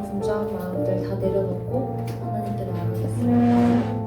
분주한 마음들 다 내려놓고 하나님께 나아가겠습니다.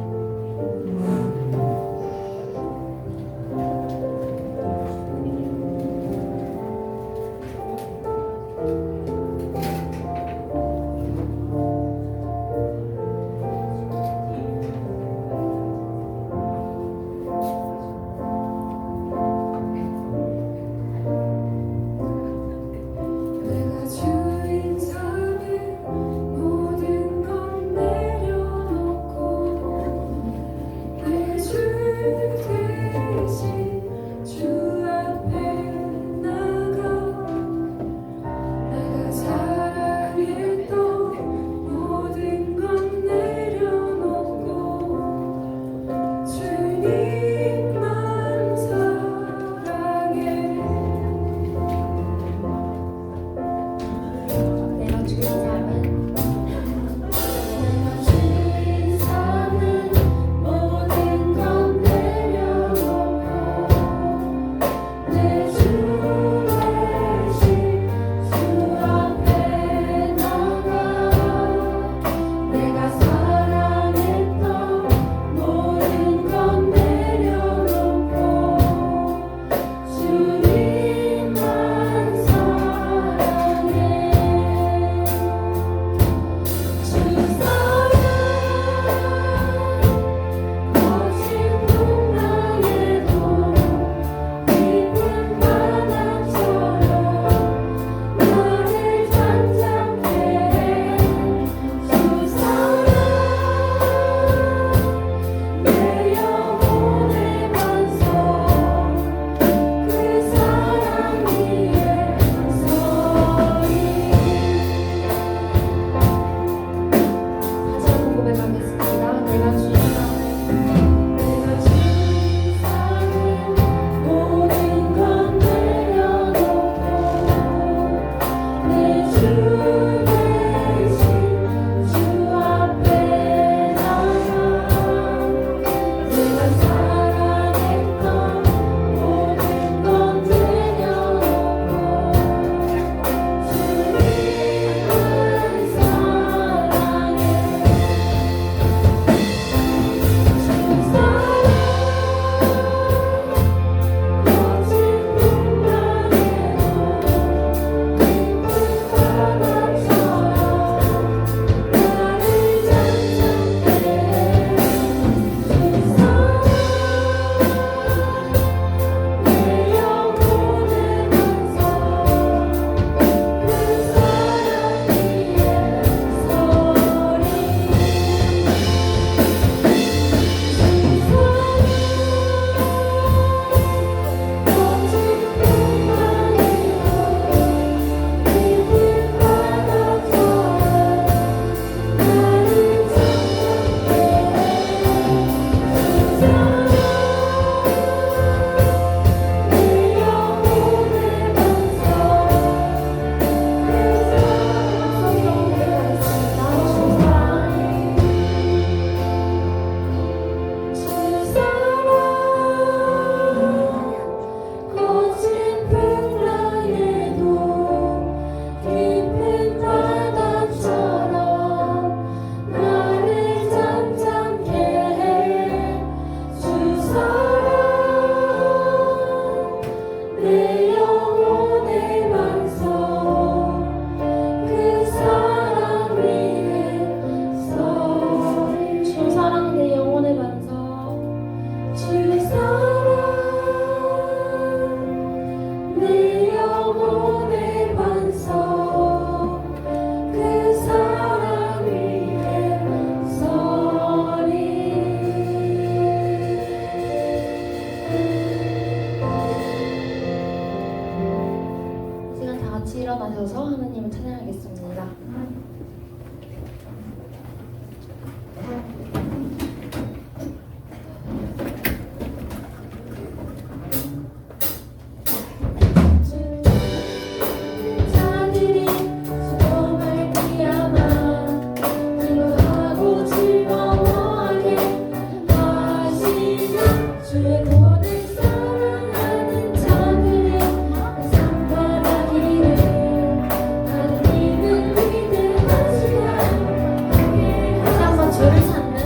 저를 찾는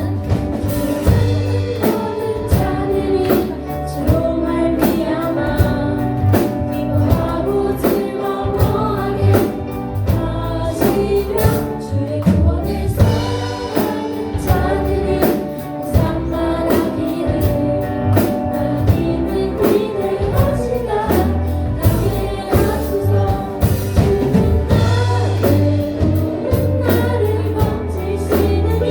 모든 자들이 주로 말미암아 기뻐하고 즐거워하게 하시며 주의 구원을 사랑하는 자들이 항상 말하기를 하나님은 위대하시다 하게 하소서. 주는 나를 건지시는 이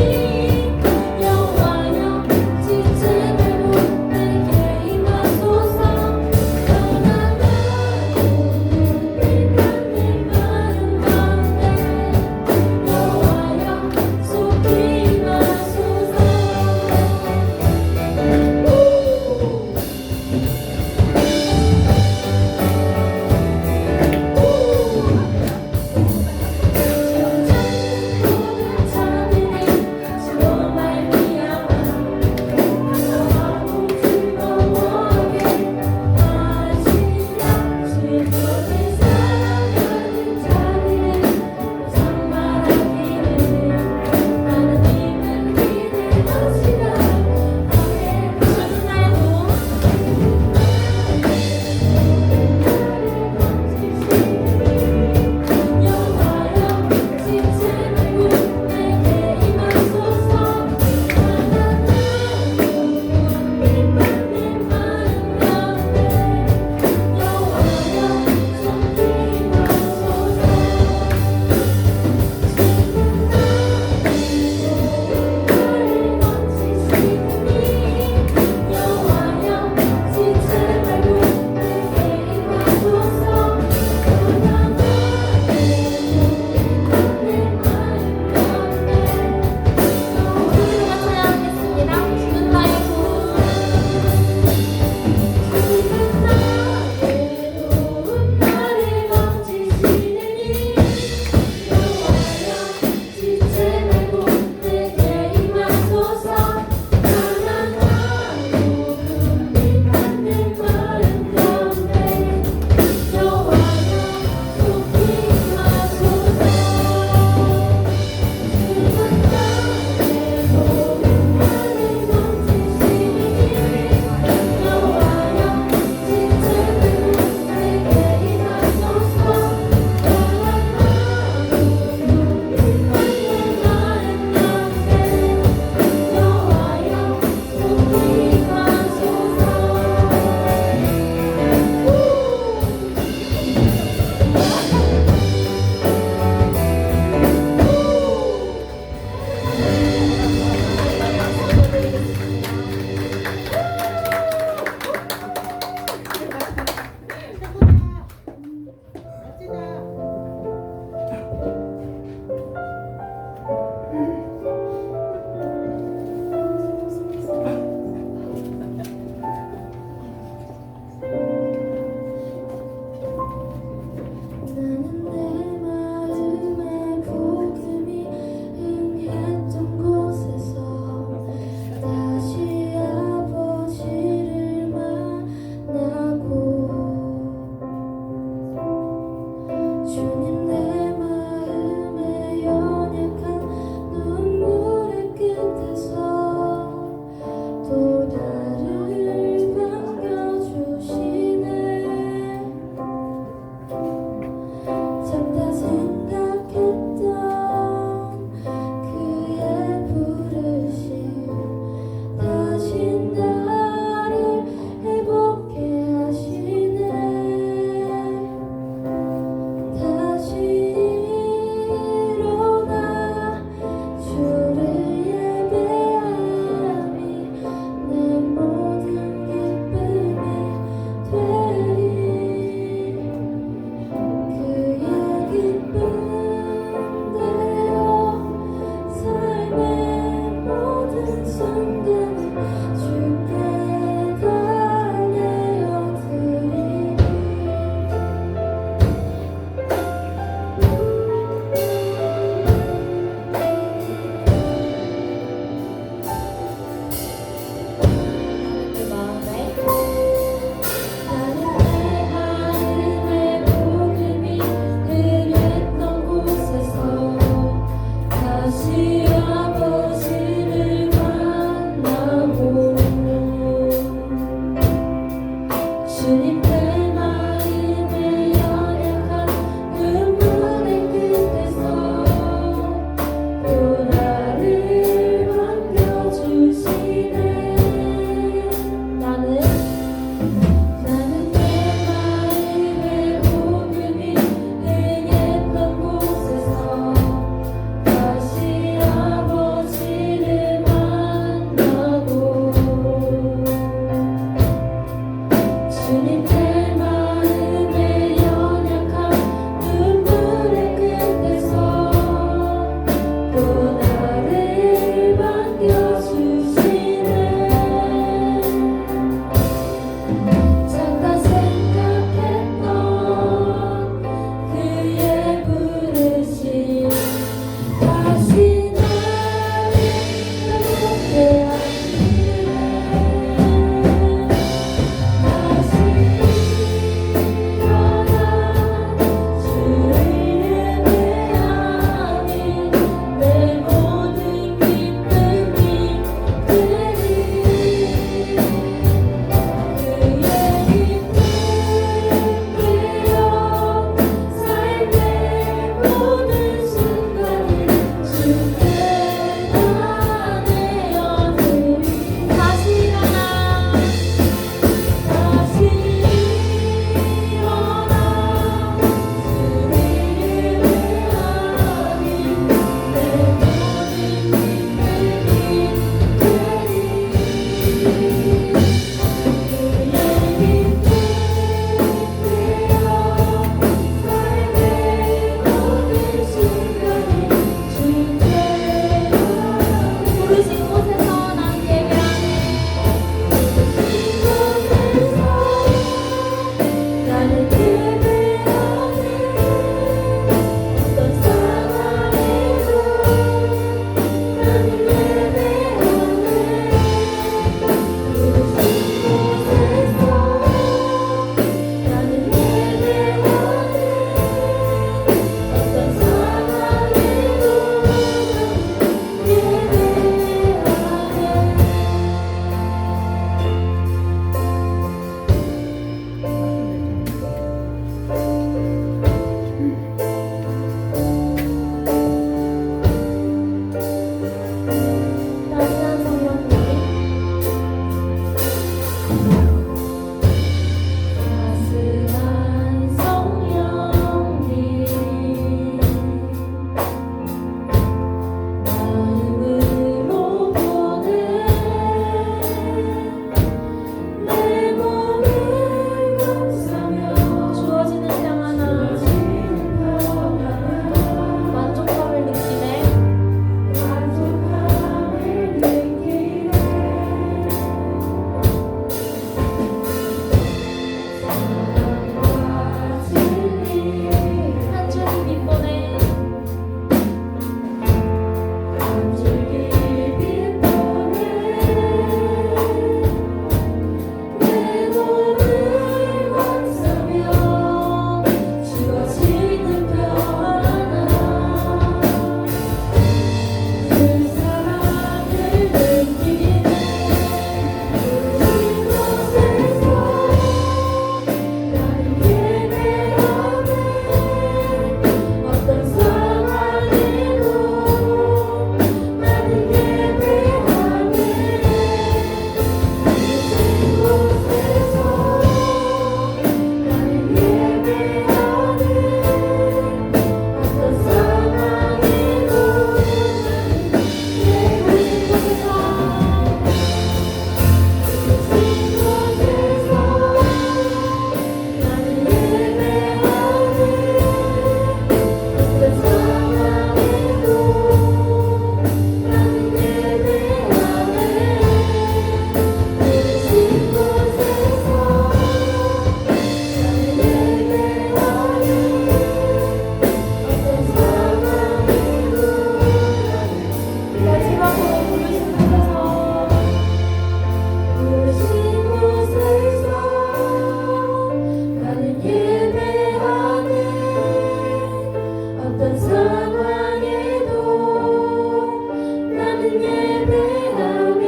예배하네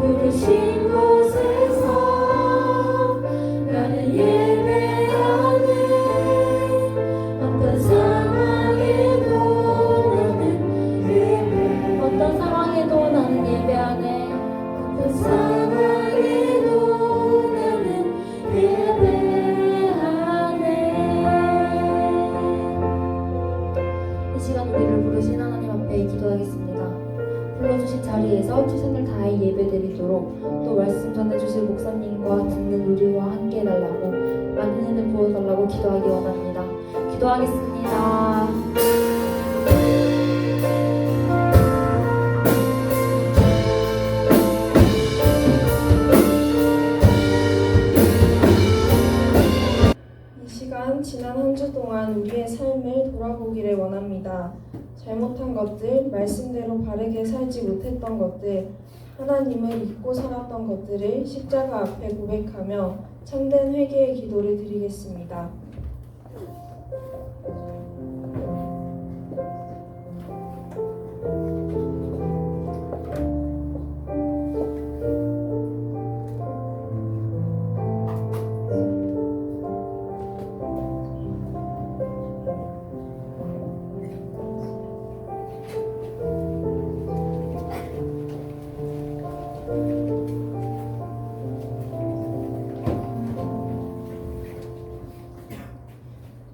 부르신 곳에서 나는 예배하네 어떤 상황에도 나는 예배 어떤 상황에도 나는 예배하네. 어떤 상황에도 나는 예배하네 이 시간 우리를 부르신 하나님 앞에 기도하겠습니다. 불러주신 자리에서 최선을 다해 예배드리도록 또 말씀 전해주실 목사님과 듣는 우리와 함께 해달라고 많은 은혜 부어달라고 기도하기 원합니다. 기도하겠습니다. 이 시간 지난 한 주 동안 우리의 삶을 돌아보기를 원합니다. 잘못한 것들, 말씀대로 바르게 살지 못했던 것들, 하나님을 잊고 살았던 것들을 십자가 앞에 고백하며 참된 회개의 기도를 드리겠습니다.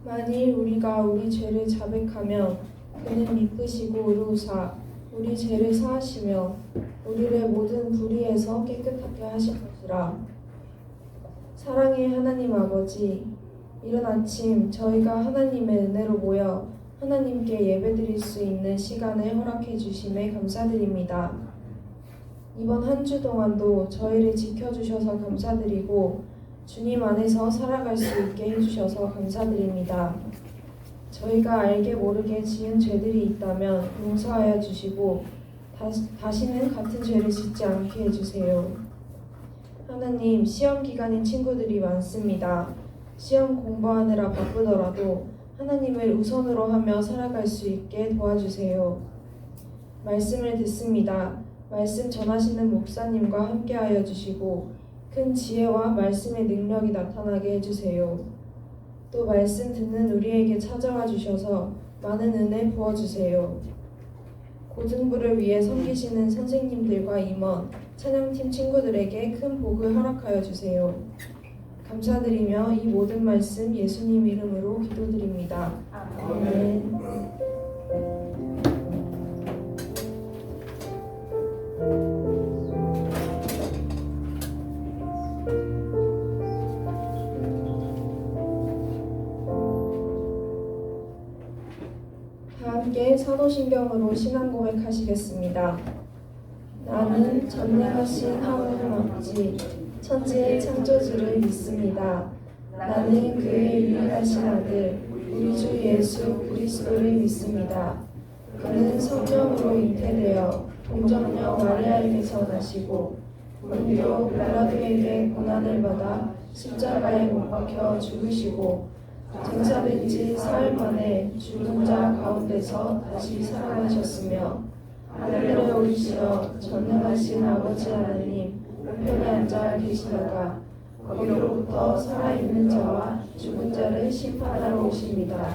만일 우리가 우리 죄를 자백하면 그는 미쁘시고 의로우사 우리 죄를 사하시며 우리를 모든 불의에서 깨끗하게 하실 것이라. 사랑의 하나님 아버지, 이른 아침 저희가 하나님의 은혜로 모여 하나님께 예배드릴 수 있는 시간을 허락해 주심에 감사드립니다. 이번 한 주 동안도 저희를 지켜주셔서 감사드리고 주님 안에서 살아갈 수 있게 해주셔서 감사드립니다. 저희가 알게 모르게 지은 죄들이 있다면 용서하여 주시고 다시는 같은 죄를 짓지 않게 해주세요. 하나님, 시험 기간인 친구들이 많습니다. 시험 공부하느라 바쁘더라도 하나님을 우선으로 하며 살아갈 수 있게 도와주세요. 말씀을 듣습니다. 말씀 전하시는 목사님과 함께하여 주시고 큰 지혜와 말씀의 능력이 나타나게 해주세요. 또 말씀 듣는 우리에게 찾아와 주셔서 많은 은혜 부어주세요. 고등부를 위해 섬기시는 선생님들과 임원, 찬양팀 친구들에게 큰 복을 허락하여 주세요. 감사드리며 이 모든 말씀 예수님 이름으로 기도드립니다. 아멘. 다 함께 사도신경으로 신앙 고백하시겠습니다. 나는 전능하신 하나님 아버지 천지의 창조주를 믿습니다. 나는 그의 유일하신 아들 우리 주 예수 그리스도를 믿습니다. 그는 성령으로 잉태되어 동정녀 마리아에게서 나시고 본디오 빌라도에게 고난을 받아 십자가에 못 박혀 죽으시고 장사된 지 사흘 만에 죽은 자 가운데서 다시 살아나셨으며 하늘에 오르시어 전능하신 아버지 하나님 우편에 앉아 계시다가 거기로부터 살아있는 자와 죽은 자를 심판하러 오십니다.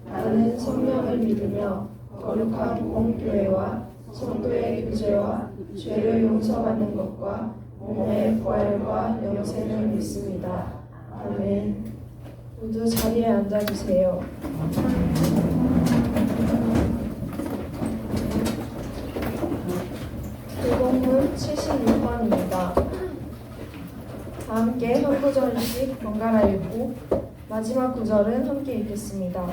나는 성령을 믿으며 거룩한 공교회와 성도의 교제와 죄를 용서받는 것과 몸의 부활과 영생을 믿습니다. 아멘. 모두 자리에 앉아주세요. 교동문 76번입니다. 다 함께 한 구절씩 번갈아 읽고 마지막 구절은 함께 읽겠습니다.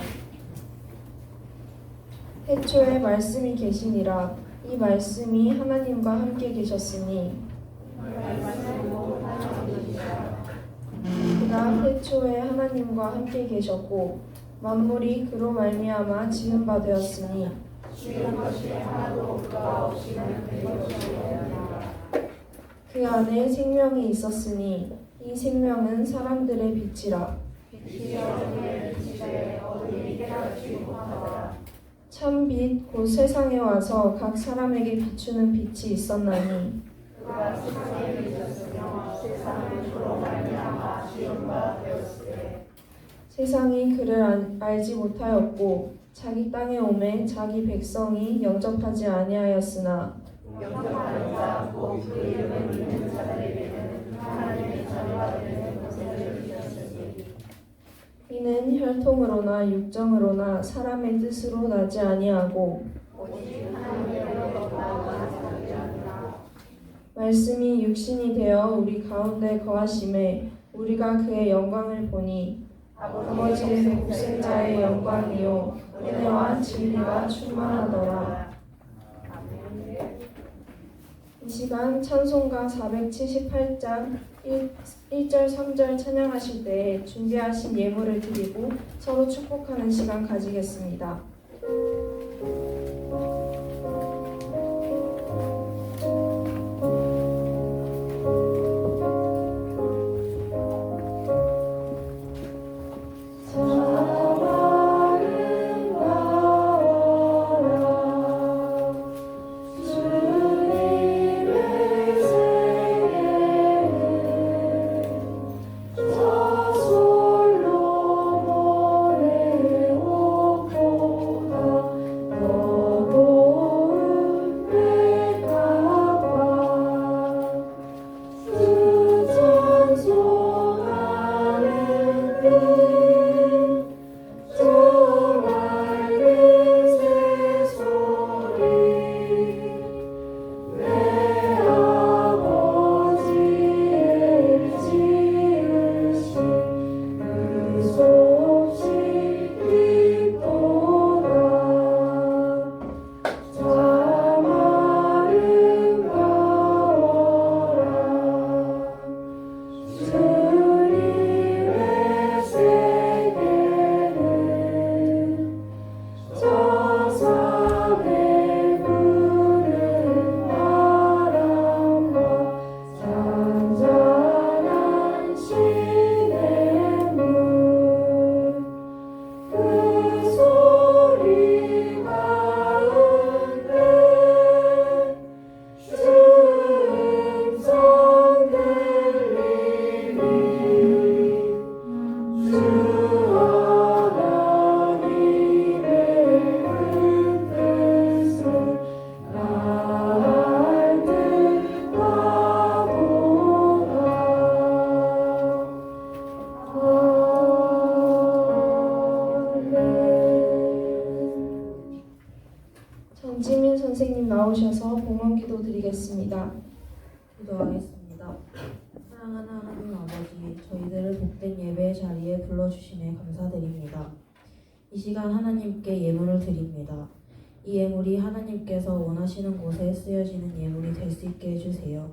태초에 말씀이 계시니라. 이 말씀이 하나님과 함께 계셨으니 그가 태초에 하나님과 함께 계셨고 만물이 그로 말미암아 지은 바 되었으니 그 안에 생명이 있었으니 이 생명은 사람들의 빛이라. 참 빛 곧 세상에 와서 각 사람에게 비추는 빛이 있었나니 세상이 그를 알지 못하였고 자기 땅에 오매 자기 백성이 영접하지 아니하였으나 이는 혈통으로나 육정으로나 사람의 뜻으로 나지 아니하고 말씀이 육신이 되어 우리 가운데 거하심에 우리가 그의 영광을 보니 아버지의 독생자의 영광이요 은혜와 진리가 충만하더라. 이 시간 찬송가 478장 1절 3절 찬양하실 때에 준비하신 예물을 드리고 서로 축복하는 시간 가지겠습니다. 정지민 선생님 나오셔서 봉헌기도 드리겠습니다. 기도하겠습니다. 사랑하는 하나님 아버지, 저희들을 복된 예배의 자리에 불러주심에 감사드립니다. 이 시간 하나님께 예물을 드립니다. 이 예물이 하나님께서 원하시는 곳에 쓰여지는 예물이 될 수 있게 해주세요.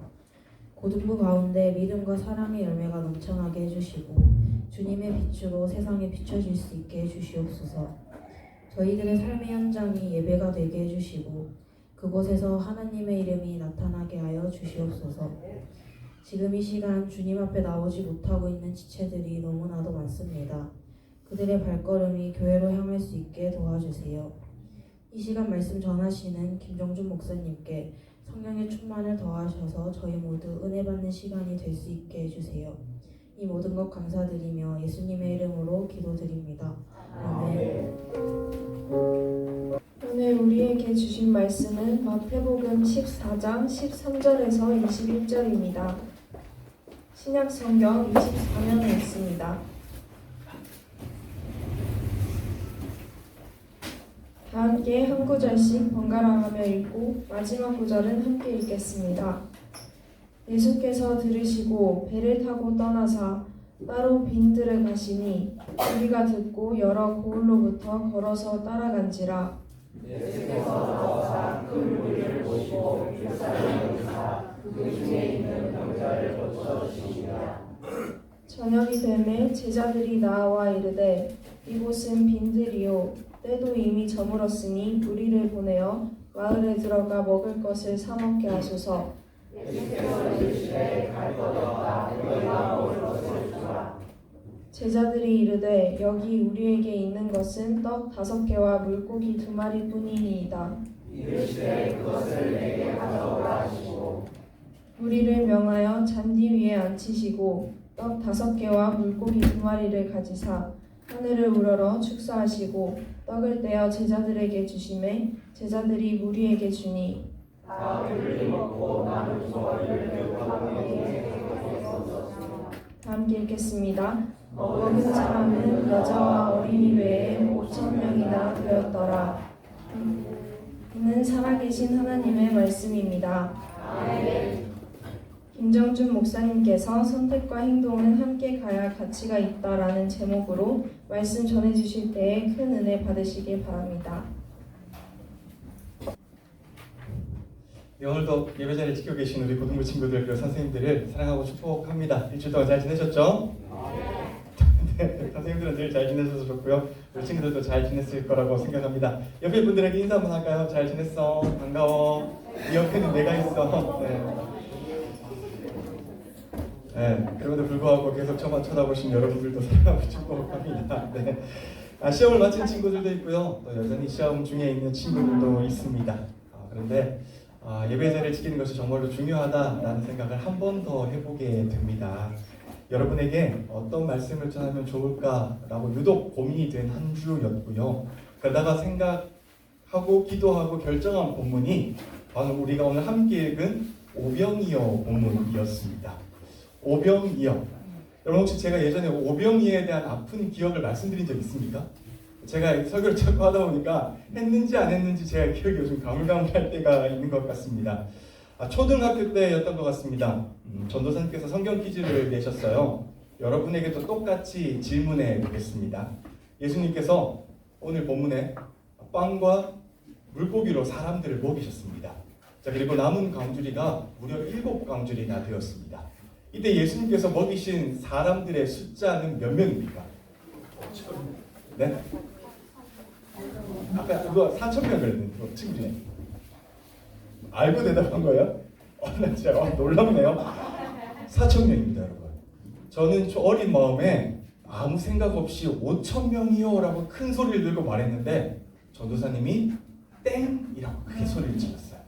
고등부 가운데 믿음과 사랑의 열매가 넘쳐나게 해주시고 주님의 빛으로 세상에 비춰질 수 있게 해주시옵소서. 저희들의 삶의 현장이 예배가 되게 해주시고 그곳에서 하나님의 이름이 나타나게 하여 주시옵소서. 지금 이 시간 주님 앞에 나오지 못하고 있는 지체들이 너무나도 많습니다. 그들의 발걸음이 교회로 향할 수 있게 도와주세요. 이 시간 말씀 전하시는 김정준 목사님께 성령의 충만을 더하셔서 저희 모두 은혜 받는 시간이 될 수 있게 해주세요. 이 모든 것 감사드리며 예수님의 이름으로 기도드립니다. 아멘. 오늘 우리에게 주신 말씀은 마태복음 14장 13절에서 21절입니다. 신약성경 24면에 있습니다. 다 함께 한 구절씩 번갈아 가며 읽고 마지막 구절은 함께 읽겠습니다. 예수께서 들으시고 배를 타고 떠나사 따로 빈들에 가시니 우리가 듣고 여러 고을로부터 걸어서 따라간지라. 예수께서 나와사 그 무리를 보시고 불쌍히 여기사 그 중에 있는 병자를 고쳐주시니라. 저녁이 되매 제자들이 나와 이르되 이곳은 빈들이요 때도 이미 저물었으니 우리를 보내어 마을에 들어가 먹을 것을 사 먹게 하소서. 예수께서 이르시되 갈 것 없다 너희가 먹을 것을 주라. 제자들이 이르되 여기 우리에게 있는 것은 떡 5개와 물고기 2마리뿐이니이다. 이르시되 그것을 내게 가져오라 하시고 우리를 명하여 잔디 위에 앉히시고 떡 5개와 물고기 2마리를 가지사 하늘을 우러러 축사하시고 떡을 떼어 제자들에게 주시매 제자들이 무리에게 주니 다 그들이 먹고 남은 조각을 배고파하게 다 함께 읽겠습니다. 먹은 사람은 여자와 어린이 외에 5,000명이나 되었더라. 이는 살아계신 하나님의 말씀입니다. 김정준 목사님께서 선택과 행동은 함께 가야 가치가 있다라는 제목으로 말씀 전해주실 때에 큰 은혜 받으시길 바랍니다. 네, 오늘도 예배 자리에 지켜 계신 우리 고등부 친구들 그리고 선생님들을 사랑하고 축복합니다. 일주일 동안 잘 지내셨죠? 네, 선생님들은 늘 잘 지내셔서 좋고요. 우리 친구들도 잘 지냈을 거라고 생각합니다. 옆에 분들에게 인사 한번 할까요? 잘 지냈어? 반가워. 이 옆에는 내가 있어. 네, 그럼에도 불구하고 계속 저만 쳐다보신 여러분들도 사랑하고 축복합니다. 네. 시험을 마친 친구들도 있고요. 또 여전히 시험 중에 있는 친구들도 있습니다. 그런데 예배 자리를 지키는 것이 정말로 중요하다라는 생각을 한 번 더 해보게 됩니다. 여러분에게 어떤 말씀을 전하면 좋을까라고 유독 고민이 된 한 주였고요. 그러다가 생각하고 기도하고 결정한 본문이 바로 우리가 오늘 함께 읽은 오병이어 본문이었습니다. 오병이어. 여러분 혹시 제가 예전에 오병이어에 대한 아픈 기억을 말씀드린 적 있습니까? 제가 설교를 자꾸 하다 보니까 했는지 안 했는지 제가 기억이 요즘 가물가물할 때가 있는 것 같습니다. 초등학교 때였던 것 같습니다. 전도사님께서 성경 퀴즈를 내셨어요. 여러분에게도 똑같이 질문해 보겠습니다. 예수님께서 오늘 본문에 빵과 물고기로 사람들을 먹이셨습니다. 자, 그리고 남은 광주리가 무려 7광주리나 되었습니다. 이때 예수님께서 먹이신 사람들의 숫자는 몇 명입니까? 네? 아까 그거 4,000명 그랬는데 친구 중에 알고 대답한 거예요? 나 진짜 놀랍네요. 4,000명입니다, 여러분. 저는 어린 마음에 아무 생각 없이 5,000명이요 라고 큰 소리를 들고 말했는데 전도사님이 땡이라고 크게 소리를 질렀어요.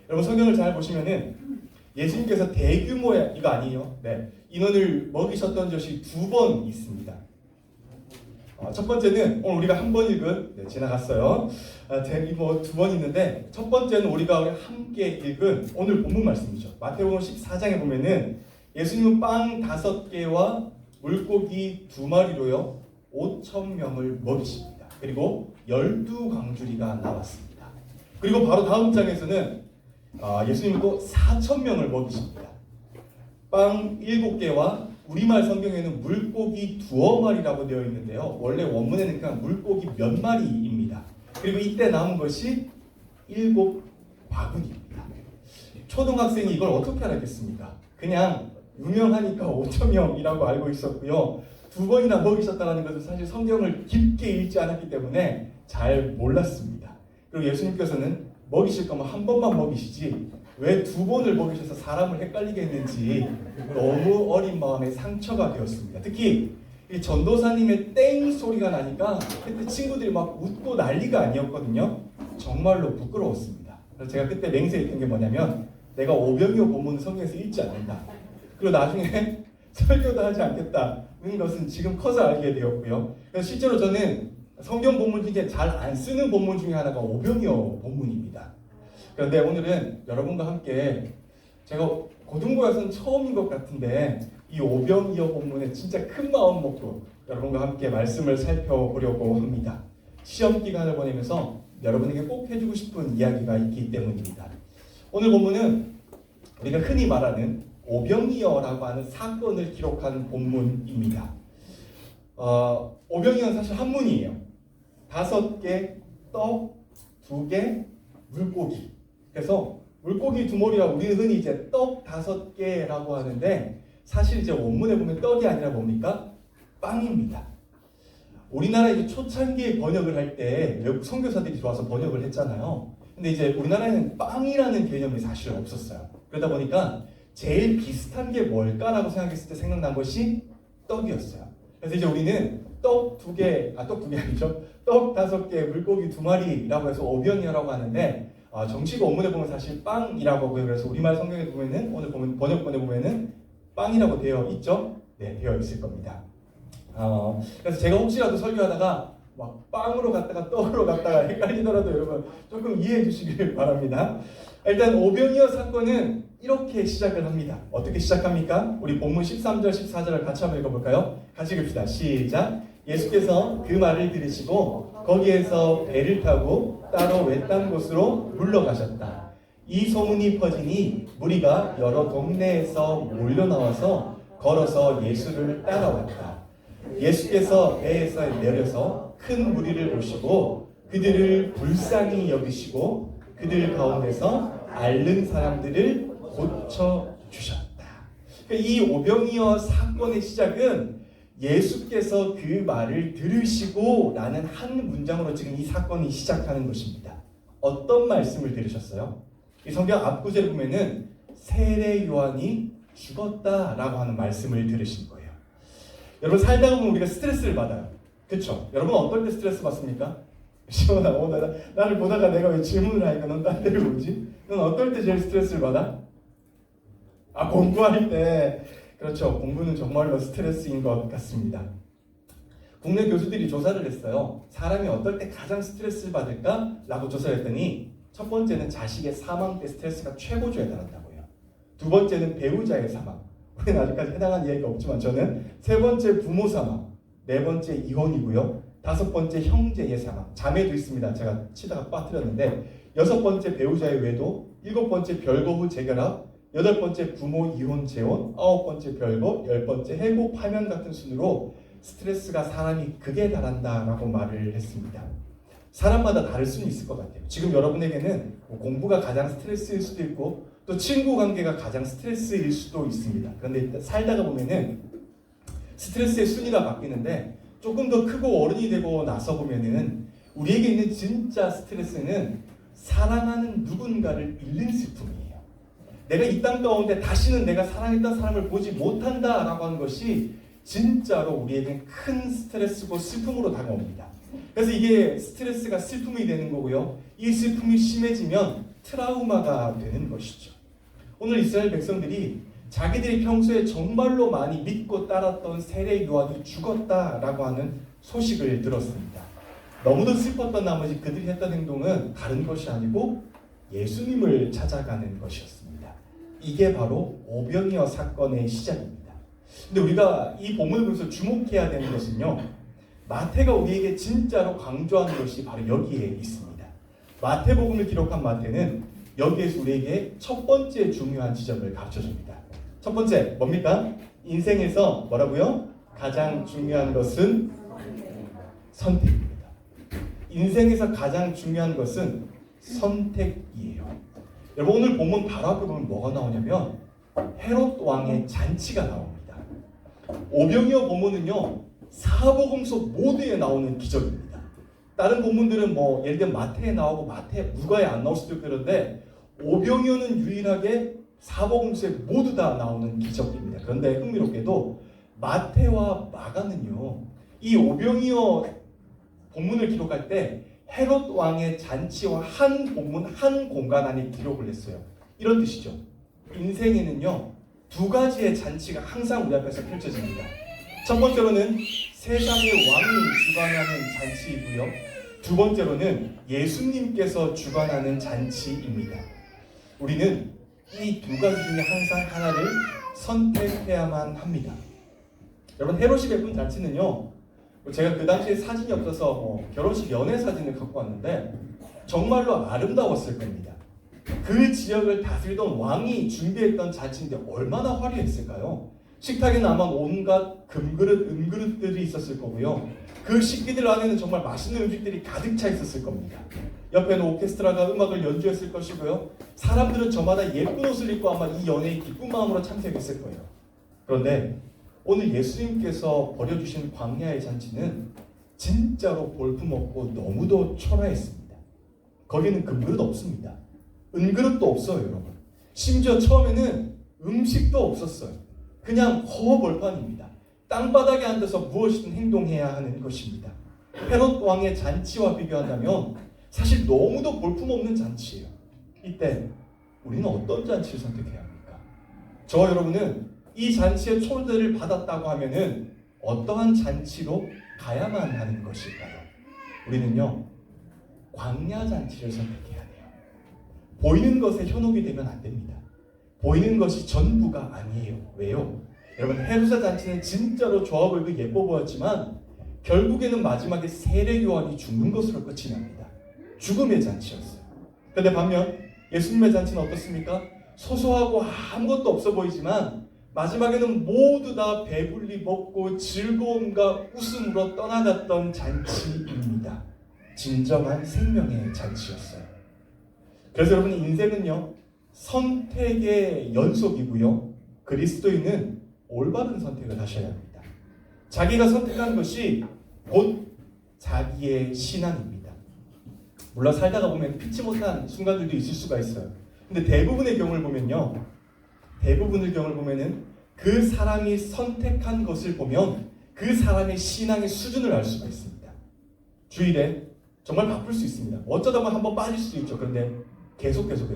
여러분 성경을 잘 보시면은 예수님께서 대규모의 이거 아니에요. 네, 인원을 먹이셨던 것이 2번 있습니다. 첫 번째는 오늘 우리가 한 번 읽은 지나갔어요. 뭐 2번 있는데 첫 번째는 우리가 함께 읽은 오늘 본문 말씀이죠. 마태복음 14장에 보면은 예수님은 빵 5개와 물고기 2마리로요 5,000명을 먹이십니다. 그리고 12광주리가 나왔습니다. 그리고 바로 다음 장에서는 예수님은 또 4,000명을 먹이십니다. 빵 7개와 우리말 성경에는 물고기 2어마리라고 되어 있는데요. 원래 원문에는 그냥 물고기 몇 마리입니다. 그리고 이때 남은 것이 7바구니입니다. 초등학생이 이걸 어떻게 알았겠습니까? 그냥 유명하니까 5,000명이라고 알고 있었고요. 2번이나 먹이셨다는 것은 사실 성경을 깊게 읽지 않았기 때문에 잘 몰랐습니다. 그리고 예수님께서는 먹이실 거면 한 번만 먹이시지 왜 2번을 먹이셔서 사람을 헷갈리게 했는지 너무 어린 마음에 상처가 되었습니다. 특히 이 전도사님의 땡 소리가 나니까 그때 친구들이 막 웃고 난리가 아니었거든요. 정말로 부끄러웠습니다. 그래서 제가 그때 맹세했던 게 뭐냐면 내가 오병이어 본문을 성경에서 읽지 않는다. 그리고 나중에 설교도 하지 않겠다는 것은 지금 커서 알게 되었고요. 그래서 실제로 저는 성경 본문 중에 잘 안 쓰는 본문 중에 하나가 오병이어 본문입니다. 그런데 오늘은 여러분과 함께 제가 고등부에서는 처음인 것 같은데 이 오병이어 본문에 진짜 큰 마음 먹고 여러분과 함께 말씀을 살펴보려고 합니다. 시험 기간을 보내면서 여러분에게 꼭 해주고 싶은 이야기가 있기 때문입니다. 오늘 본문은 우리가 흔히 말하는 오병이어라고 하는 사건을 기록한 본문입니다. 오병이어는 사실 한문이에요. 5개 떡, 2개 물고기. 그래서 물고기 2마리라 우리는 흔히 이제 떡 5개라고 하는데 사실 이제 원문에 보면 떡이 아니라 뭡니까? 빵입니다. 우리나라 이제 초창기에 번역을 할 때 외국 선교사들이 들어와서 번역을 했잖아요. 근데 이제 우리나라에는 빵이라는 개념이 사실 없었어요. 그러다 보니까 제일 비슷한 게 뭘까라고 생각했을 때 생각난 것이 떡이었어요. 그래서 이제 우리는 떡 2개 아니죠. 떡 5개, 물고기 2마리라고 해서 오병이어라고 하는데 정식 원문에 보면 사실 빵이라고 하고요. 그래서 우리말 성경에 보면은 오늘 보면 번역본에 보면은 빵이라고 되어 있죠. 네, 되어 있을 겁니다. 그래서 제가 혹시라도 설교하다가 막 빵으로 갔다가 떡으로 갔다가 헷갈리더라도 여러분 조금 이해해 주시길 바랍니다. 일단 오병이어 사건은 이렇게 시작을 합니다. 어떻게 시작합니까? 우리 본문 13절, 14절을 같이 한번 읽어볼까요? 같이 읽읍시다. 시작. 예수께서 그 말을 들으시고 거기에서 배를 타고 따로 외딴 곳으로 물러가셨다. 이 소문이 퍼지니 무리가 여러 동네에서 몰려나와서 걸어서 예수를 따라왔다. 예수께서 배에서 내려서 큰 무리를 보시고 그들을 불쌍히 여기시고 그들 가운데서 앓는 사람들을 고쳐주셨다. 이 오병이어 사건의 시작은 예수께서 그 말을 들으시고 라는 한 문장으로 지금 이 사건이 시작하는 것입니다. 어떤 말씀을 들으셨어요? 이 성경 앞구절에 보면은 세례 요한이 죽었다라고 하는 말씀을 들으신 거예요. 여러분 살다가 보면 우리가 스트레스를 받아요. 그렇죠? 여러분 어떨 때 스트레스 받습니까? 시원아, 나를 보다가 내가 왜 질문을 하니까 넌 딴 데를 보지? 넌 어떨 때 제일 스트레스를 받아? 공부할 때. 그렇죠. 공부는 정말로 스트레스인 것 같습니다. 국내 교수들이 조사를 했어요. 사람이 어떨 때 가장 스트레스를 받을까? 라고 조사를 했더니 첫 번째는 자식의 사망 때 스트레스가 최고조에 달한다고요. 두 번째는 배우자의 사망. 우리는 아직까지 해당한 이야기가 없지만 저는 세 번째 부모 사망, 네 번째 이혼이고요. 다섯 번째 형제의 사망, 자매도 있습니다. 제가 치다가 빠뜨렸는데 여섯 번째 배우자의 외도, 일곱 번째 별거 후 재결합, 여덟 번째 부모 이혼 재혼, 아홉 번째 별거, 열 번째 해고 파면 같은 순으로 스트레스가 사람이 극에 달한다라고 말을 했습니다. 사람마다 다를 수는 있을 것 같아요. 지금 여러분에게는 공부가 가장 스트레스일 수도 있고 또 친구 관계가 가장 스트레스일 수도 있습니다. 그런데 살다가 보면은 스트레스의 순위가 바뀌는데 조금 더 크고 어른이 되고 나서 보면은 우리에게 있는 진짜 스트레스는 사랑하는 누군가를 잃는 슬픔이에요. 내가 이 땅 가운데 다시는 내가 사랑했던 사람을 보지 못한다라고 하는 것이 진짜로 우리에겐 큰 스트레스고 슬픔으로 다가옵니다. 그래서 이게 스트레스가 슬픔이 되는 거고요. 이 슬픔이 심해지면 트라우마가 되는 것이죠. 오늘 이스라엘 백성들이 자기들이 평소에 정말로 많이 믿고 따랐던 세례 요한이 죽었다라고 하는 소식을 들었습니다. 너무도 슬펐던 나머지 그들이 했던 행동은 다른 것이 아니고 예수님을 찾아가는 것이었습니다. 이게 바로 오병이어 사건의 시작입니다. 근데 우리가 이 본문을 보면서 주목해야 되는 것은요. 마태가 우리에게 진짜로 강조하는 것이 바로 여기에 있습니다. 마태복음을 기록한 마태는 여기에서 우리에게 첫 번째 중요한 지점을 가르쳐줍니다. 첫 번째 뭡니까? 인생에서 뭐라고요? 가장 중요한 것은 선택입니다. 인생에서 가장 중요한 것은 선택이에요. 여러분 오늘 본문 바로 앞에 보면 뭐가 나오냐면 헤롯 왕의 잔치가 나옵니다. 오병이어 본문은요 사복음서 모두에 나오는 기적입니다. 다른 본문들은 뭐 예를 들면 마태에 나오고 누가에 안 나올 수도 있고 그런데 오병이어는 유일하게 사복음서에 모두 다 나오는 기적입니다. 그런데 흥미롭게도 마태와 마가는요 이 오병이어 본문을 기록할 때 헤롯 왕의 잔치와 한 본문 한 공간 안에 기록을 했어요. 이런 뜻이죠. 인생에는요 두 가지의 잔치가 항상 우리 앞에서 펼쳐집니다. 첫 번째로는 세상의 왕이 주관하는 잔치이고요. 두 번째로는 예수님께서 주관하는 잔치입니다. 우리는 이 두 가지 중에 항상 하나를 선택해야만 합니다. 여러분 헤롯이 베푼 잔치는요 제가 그 당시에 사진이 없어서 결혼식 연애 사진을 갖고 왔는데 정말로 아름다웠을 겁니다. 그 지역을 다스리던 왕이 준비했던 잔치인데 얼마나 화려했을까요? 식탁에는 아마 온갖 금그릇, 은그릇들이 있었을 거고요. 그 식기들 안에는 정말 맛있는 음식들이 가득 차 있었을 겁니다. 옆에는 오케스트라가 음악을 연주했을 것이고요. 사람들은 저마다 예쁜 옷을 입고 아마 이 연회에 기쁜 마음으로 참석했을 거예요. 그런데 오늘 예수님께서 벌여주신 광야의 잔치는 진짜로 볼품없고 너무도 초라했습니다. 거기는 금그릇 없습니다. 은그릇도 없어요, 여러분. 심지어 처음에는 음식도 없었어요. 그냥 허허벌판입니다. 땅바닥에 앉아서 무엇이든 행동해야 하는 것입니다. 헤롯 왕의 잔치와 비교한다면 사실 너무도 볼품없는 잔치예요. 이때 우리는 어떤 잔치를 선택해야 합니까? 저와 여러분은 이 잔치의 초대를 받았다고 하면은 어떠한 잔치로 가야만 하는 것일까요? 우리는요, 광야 잔치를 선택해야 돼요. 보이는 것에 현혹이 되면 안 됩니다. 보이는 것이 전부가 아니에요. 왜요? 여러분, 헤롯의 잔치는 진짜로 좋아 보이고 예뻐 보였지만 결국에는 마지막에 세례 요한이 죽는 것으로 끝이 납니다. 죽음의 잔치였어요. 그런데 반면 예수님의 잔치는 어떻습니까? 소소하고 아무것도 없어 보이지만 마지막에는 모두 다 배불리 먹고 즐거움과 웃음으로 떠나갔던 잔치입니다. 진정한 생명의 잔치였어요. 그래서 여러분, 인생은요, 선택의 연속이고요, 그리스도인은 올바른 선택을 하셔야 합니다. 자기가 선택한 것이 곧 자기의 신앙입니다. 물론 살다가 보면 피치 못한 순간들도 있을 수가 있어요. 근데 대부분의 경우를 보면은 그 사람이 선택한 것을 보면 그 사람의 신앙의 수준을 알 수가 있습니다. 주일에 정말 바쁠 수 있습니다. 어쩌다 보면 한번 빠질 수도 있죠. 그런데 계속해서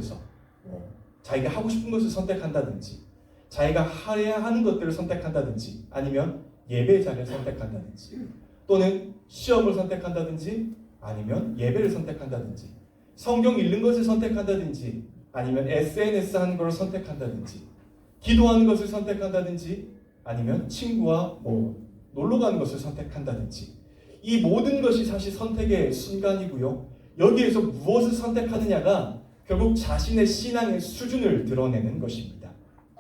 자기가 하고 싶은 것을 선택한다든지, 자기가 해야 하는 것들을 선택한다든지, 아니면 예배 자리를 선택한다든지, 또는 시험을 선택한다든지, 아니면 예배를 선택한다든지, 성경 읽는 것을 선택한다든지, 아니면 SNS 하는 것을 선택한다든지, 기도하는 것을 선택한다든지, 아니면 친구와 놀러 가는 것을 선택한다든지, 이 모든 것이 사실 선택의 순간이고요. 여기에서 무엇을 선택하느냐가 결국 자신의 신앙의 수준을 드러내는 것입니다.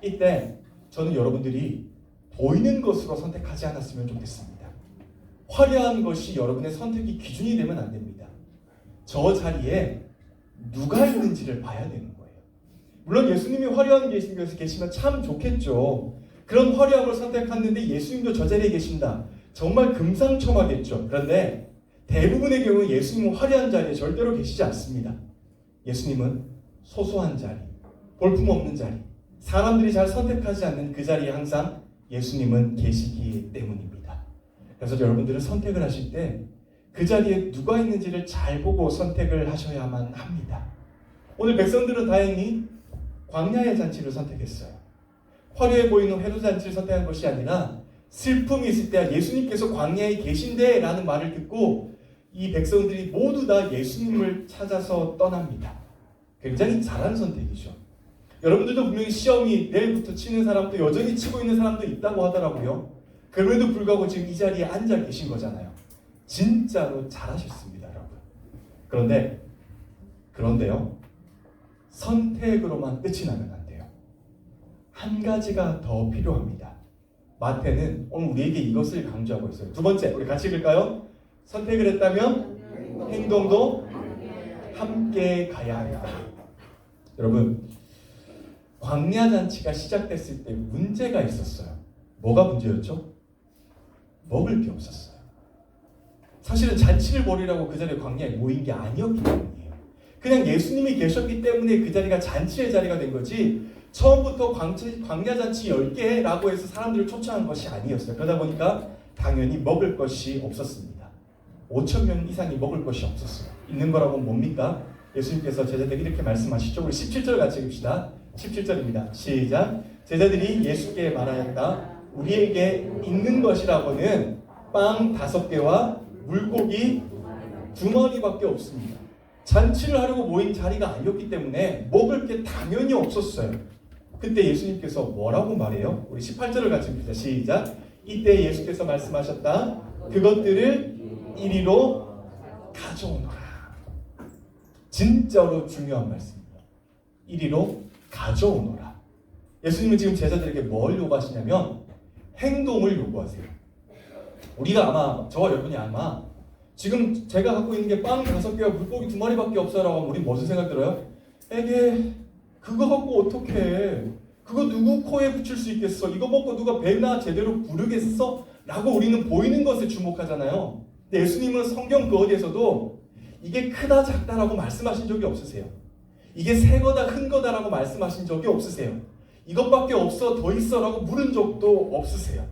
이때 저는 여러분들이 보이는 것으로 선택하지 않았으면 좋겠습니다. 화려한 것이 여러분의 선택의 기준이 되면 안 됩니다. 저 자리에 누가 있는지를 봐야 되는 거예요. 물론 예수님이 화려한 곳에 계시면 참 좋겠죠. 그런 화려함을 선택했는데 예수님도 저 자리에 계신다. 정말 금상첨화겠죠. 그런데 대부분의 경우 예수님은 화려한 자리에 절대로 계시지 않습니다. 예수님은 소소한 자리, 볼품없는 자리, 사람들이 잘 선택하지 않는 그 자리에 항상 예수님은 계시기 때문입니다. 그래서 여러분들은 선택을 하실 때 그 자리에 누가 있는지를 잘 보고 선택을 하셔야만 합니다. 오늘 백성들은 다행히 광야의 잔치를 선택했어요. 화려해 보이는 헤롯 잔치를 선택한 것이 아니라 슬픔이 있을 때 예수님께서 광야에 계신데 라는 말을 듣고 이 백성들이 모두 다 예수님을 찾아서 떠납니다. 굉장히 잘한 선택이죠. 여러분들도 분명히 시험이 내일부터 치는 사람도 여전히 치고 있는 사람도 있다고 하더라고요. 그럼에도 불구하고 지금 이 자리에 앉아 계신 거잖아요. 진짜로 잘하셨습니다, 여러분. 그런데요, 선택으로만 끝이 나면 안 돼요. 한 가지가 더 필요합니다. 마태는 오늘 우리에게 이것을 강조하고 있어요. 두 번째, 우리 같이 읽을까요? 선택을 했다면 행동도 함께 가야 한다. 여러분, 광야 잔치가 시작됐을 때 문제가 있었어요. 뭐가 문제였죠? 먹을 게 없었어요. 사실은 잔치를 벌이라고 그 자리에 광야에 모인 게 아니었기 때문이에요. 그냥 예수님이 계셨기 때문에 그 자리가 잔치의 자리가 된 거지, 처음부터 광야 잔치 10개라고 해서 사람들을 초청한 것이 아니었어요. 그러다 보니까 당연히 먹을 것이 없었습니다. 5,000명 이상이 먹을 것이 없었어요. 있는 거라고 뭡니까? 예수님께서 제자들에게 이렇게 말씀하시죠. 우리 17절 같이 읽읍시다. 17절입니다. 시작. 제자들이 예수께 말하였다. 우리에게 있는 것이라고는 빵 5개와 물고기 2마리밖에 없습니다. 잔치를 하려고 모인 자리가 아니었기 때문에 먹을 게 당연히 없었어요. 그때 예수님께서 뭐라고 말해요? 우리 18절을 같이 읽읍시다. 시작. 이때 예수께서 말씀하셨다. 그것들을 이리로 가져오너라. 진짜로 중요한 말씀입니다. 이리로 가져오너라. 예수님은 지금 제자들에게 뭘 요구하시냐면 행동을 요구하세요. 우리가 아마, 저와 여러분이 아마 지금 제가 갖고 있는 게 빵 5개와 물고기 2마리밖에 없어라고 하면 우리 무슨 생각 들어요? 에게 그거 갖고 어떡해? 그거 누구 코에 붙일 수 있겠어? 이거 먹고 누가 배나 제대로 부르겠어? 라고 우리는 보이는 것에 주목하잖아요. 근데 예수님은 성경 그 어디에서도 이게 크다 작다라고 말씀하신 적이 없으세요. 이게 새 거다 큰 거다라고 말씀하신 적이 없으세요. 이것밖에 없어 더 있어라고 물은 적도 없으세요.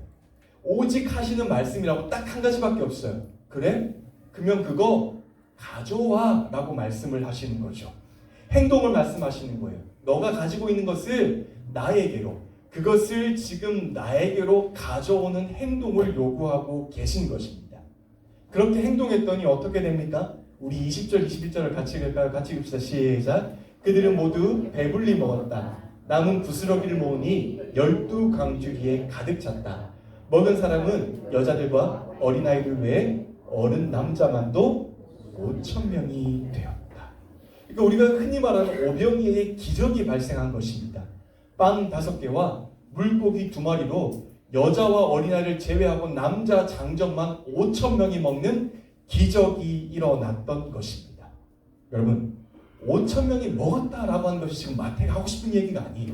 오직 하시는 말씀이라고 딱 한 가지밖에 없어요. 그래? 그러면 그거 가져와 라고 말씀을 하시는 거죠. 행동을 말씀하시는 거예요. 너가 가지고 있는 것을 나에게로, 그것을 지금 나에게로 가져오는 행동을 요구하고 계신 것입니다. 그렇게 행동했더니 어떻게 됩니까? 우리 20절, 21절을 같이 읽을까요? 같이 읽읍시다. 시작. 그들은 모두 배불리 먹었다. 남은 부스러기를 모으니 12광주리에 가득 찼다. 먹은 사람은 여자들과 어린아이들 외에 어른 남자만도 5,000명이 되었다. 그러니까 우리가 흔히 말하는 오병이의 기적이 발생한 것입니다. 빵 5개와 물고기 2마리로 여자와 어린아이를 제외하고 남자 장정만 5,000명이 먹는 기적이 일어났던 것입니다. 여러분, 5,000명이 먹었다라고 하는 것이 지금 마태가 하고 싶은 얘기가 아니에요.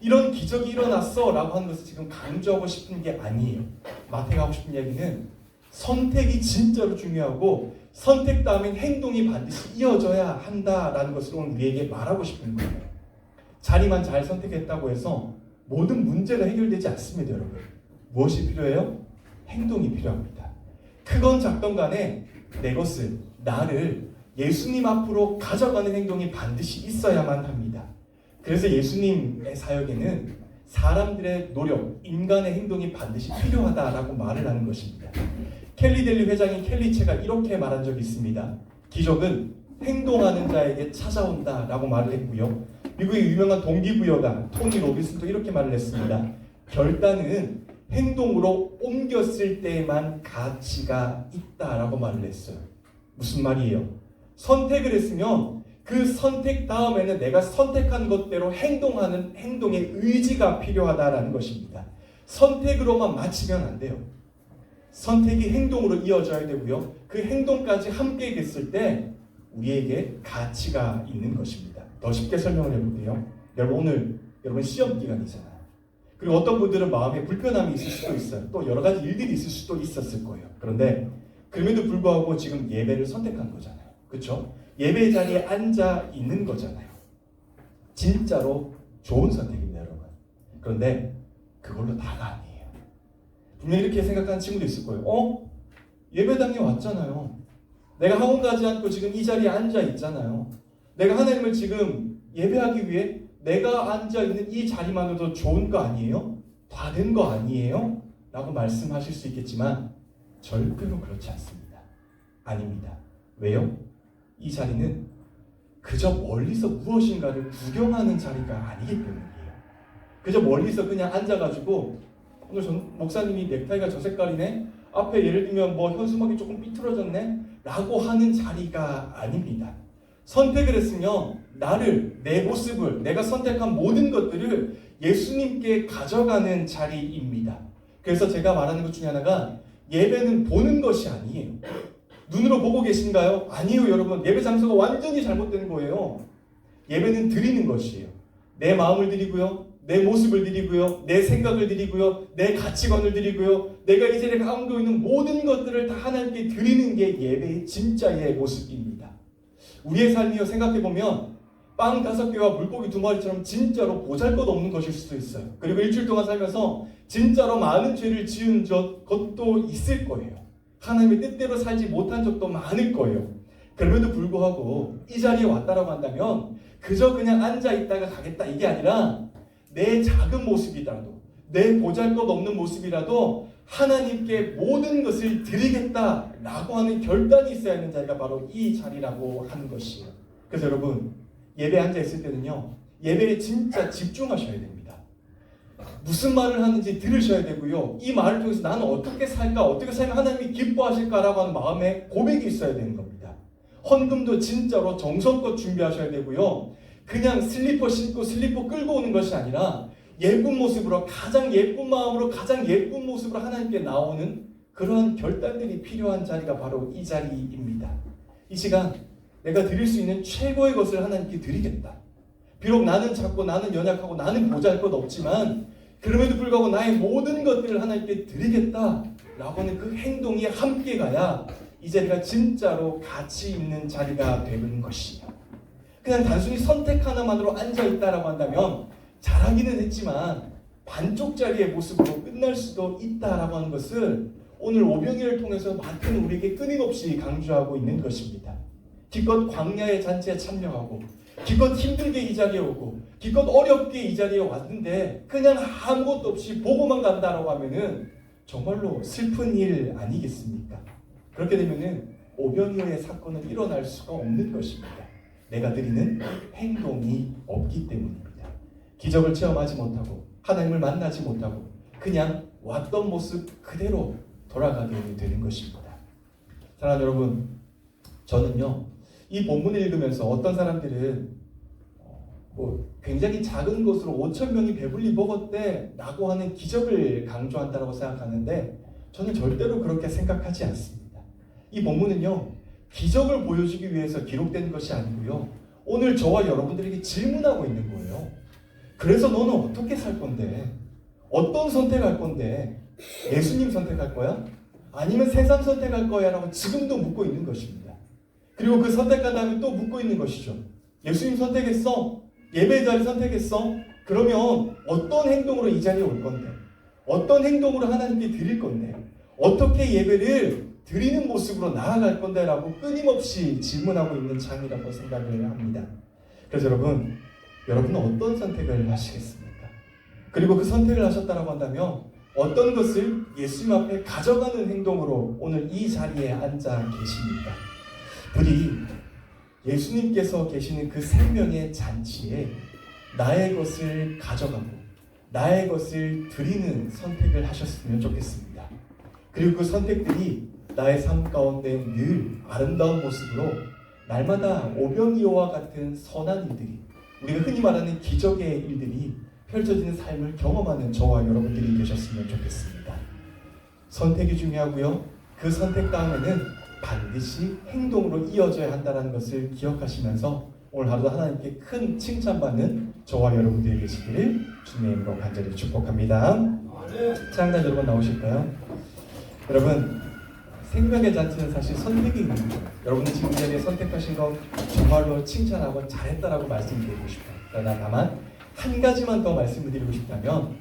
이런 기적이 일어났어 라고 하는 것을 지금 강조하고 싶은 게 아니에요. 마태가 하고 싶은 얘기는 선택이 진짜로 중요하고 선택 다음엔 행동이 반드시 이어져야 한다라는 것을 오늘 우리에게 말하고 싶은 거예요. 자리만 잘 선택했다고 해서 모든 문제가 해결되지 않습니다, 여러분. 무엇이 필요해요? 행동이 필요합니다. 크건 작건 간에 내 것을, 나를 예수님 앞으로 가져가는 행동이 반드시 있어야만 합니다. 그래서 예수님의 사역에는 사람들의 노력, 인간의 행동이 반드시 필요하다라고 말을 하는 것입니다. 켈리 델리 회장인 켈리체가 이렇게 말한 적이 있습니다. 기적은 행동하는 자에게 찾아온다라고 말을 했고요. 미국의 유명한 동기부여가 토니 로빈슨도 이렇게 말을 했습니다. 결단은 행동으로 옮겼을 때에만 가치가 있다라고 말을 했어요. 무슨 말이에요? 선택을 했으면 그 선택 다음에는 내가 선택한 것대로 행동하는 행동의 의지가 필요하다라는 것입니다. 선택으로만 마치면 안 돼요. 선택이 행동으로 이어져야 되고요. 그 행동까지 함께 했을 때 우리에게 가치가 있는 것입니다. 더 쉽게 설명을 해볼게요. 여러분, 오늘 여러분 시험 기간이잖아요. 그리고 어떤 분들은 마음에 불편함이 있을 수도 있어요. 또 여러 가지 일들이 있을 수도 있었을 거예요. 그런데 그럼에도 불구하고 지금 예배를 선택한 거잖아요. 그렇죠? 예배 자리에 앉아 있는 거잖아요. 진짜로 좋은 선택입니다, 여러분. 그런데 그걸로 다가 아니에요. 분명히 이렇게 생각하는 친구도 있을 거예요. 예배당에 왔잖아요. 내가 학원 가지 않고 지금 이 자리에 앉아 있잖아요. 내가 하나님을 지금 예배하기 위해 내가 앉아 있는 이 자리만으로도 좋은 거 아니에요? 다 된 거 아니에요? 라고 말씀하실 수 있겠지만 절대로 그렇지 않습니다. 아닙니다. 왜요? 이 자리는 그저 멀리서 무엇인가를 구경하는 자리가 아니기 때문이에요. 그저 멀리서 그냥 앉아가지고 오늘 목사님이 넥타이가 저 색깔이네? 앞에 예를 들면 뭐 현수막이 조금 삐뚤어졌네? 라고 하는 자리가 아닙니다. 선택을 했으면 나를, 내 모습을, 내가 선택한 모든 것들을 예수님께 가져가는 자리입니다. 그래서 제가 말하는 것 중에 하나가 예배는 보는 것이 아니에요. 눈으로 보고 계신가요? 아니에요, 여러분. 예배 장소가 완전히 잘못된 거예요. 예배는 드리는 것이에요. 내 마음을 드리고요. 내 모습을 드리고요. 내 생각을 드리고요. 내 가치관을 드리고요. 내가 이 자리에 가운데 있는 모든 것들을 다 하나님께 드리는 게 예배의 진짜의 모습입니다. 우리의 삶이요, 생각해보면 빵 5개와 물고기 2마리처럼 진짜로 보잘것없는 것일 수도 있어요. 그리고 일주일 동안 살면서 진짜로 많은 죄를 지은 것도 있을 거예요. 하나님의 뜻대로 살지 못한 적도 많을 거예요. 그럼에도 불구하고 이 자리에 왔다라고 한다면 그저 그냥 앉아있다가 가겠다 이게 아니라 내 작은 모습이라도, 내 보잘것없는 모습이라도 하나님께 모든 것을 드리겠다라고 하는 결단이 있어야 하는 자리가 바로 이 자리라고 하는 것이에요. 그래서 여러분, 예배에 앉아있을 때는요, 예배에 진짜 집중하셔야 됩니다. 무슨 말을 하는지 들으셔야 되고요. 이 말을 통해서 나는 어떻게 살까, 어떻게 살면 하나님이 기뻐하실까라고 하는 마음에 고백이 있어야 되는 겁니다. 헌금도 진짜로 정성껏 준비하셔야 되고요. 그냥 슬리퍼 신고 슬리퍼 끌고 오는 것이 아니라 예쁜 모습으로, 가장 예쁜 마음으로, 가장 예쁜 모습으로 하나님께 나오는 그러한 결단들이 필요한 자리가 바로 이 자리입니다. 이 시간 내가 드릴 수 있는 최고의 것을 하나님께 드리겠다. 비록 나는 작고 나는 연약하고 나는 보잘것없지만 그럼에도 불구하고 나의 모든 것들을 하나님께 드리겠다라고 하는 그 행동이 함께 가야 이 자리가 진짜로 가치 있는 자리가 되는 것이에요. 그냥 단순히 선택 하나만으로 앉아있다라고 한다면 잘하기는 했지만 반쪽짜리의 모습으로 끝날 수도 있다라고 하는 것을 오늘 오병이를 통해서 마태는 우리에게 끊임없이 강조하고 있는 것입니다. 기껏 광야의 잔치에 참여하고 기껏 힘들게 이 자리에 오고 기껏 어렵게 이 자리에 왔는데 그냥 아무것도 없이 보고만 간다라고 하면은 정말로 슬픈 일 아니겠습니까? 그렇게 되면은 오병이어의 사건은 일어날 수가 없는 것입니다. 내가 드리는 행동이 없기 때문입니다. 기적을 체험하지 못하고 하나님을 만나지 못하고 그냥 왔던 모습 그대로 돌아가게 되는 것입니다. 사랑하는 여러분, 저는요 이 본문을 읽으면서 어떤 사람들은 굉장히 작은 것으로 5,000명이 배불리 먹었대 라고 하는 기적을 강조한다고 생각하는데 저는 절대로 그렇게 생각하지 않습니다. 이 본문은요 기적을 보여주기 위해서 기록된 것이 아니고요 오늘 저와 여러분들에게 질문하고 있는 거예요. 그래서 너는 어떻게 살 건데? 어떤 선택할 건데? 예수님 선택할 거야? 아니면 세상 선택할 거야? 라고 지금도 묻고 있는 것입니다. 그리고 그 선택한 다음에 또 묻고 있는 것이죠. 예수님 선택했어? 예배 자리 선택했어? 그러면 어떤 행동으로 이 자리에 올 건데? 어떤 행동으로 하나님께 드릴 건데? 어떻게 예배를 드리는 모습으로 나아갈 건데? 라고 끊임없이 질문하고 있는 장이라고 생각을 합니다. 그래서 여러분은 어떤 선택을 하시겠습니까? 그리고 그 선택을 하셨다고 한다면 어떤 것을 예수님 앞에 가져가는 행동으로 오늘 이 자리에 앉아 계십니까? 부디 예수님께서 계시는 그 생명의 잔치에 나의 것을 가져가고 나의 것을 드리는 선택을 하셨으면 좋겠습니다. 그리고 그 선택들이 나의 삶 가운데 늘 아름다운 모습으로 날마다 오병이어와 같은 선한 일들이 우리가 흔히 말하는 기적의 일들이 펼쳐지는 삶을 경험하는 저와 여러분들이 되셨으면 좋겠습니다. 선택이 중요하고요. 그 선택 다음에는 반드시 행동으로 이어져야 한다는 것을 기억하시면서 오늘 하루도 하나님께 큰 칭찬받는 저와 여러분들이 계시기를 주님의 이름으로 간절히 축복합니다. 찬양단 여러분 나오실까요? 여러분 생명의 잔치는 사실 선택입니다. 여러분이 지금 이 자리에 선택하신 거 정말로 칭찬하고 잘했다라고 말씀드리고 싶어요. 그러나 다만 한 가지만 더 말씀을 드리고 싶다면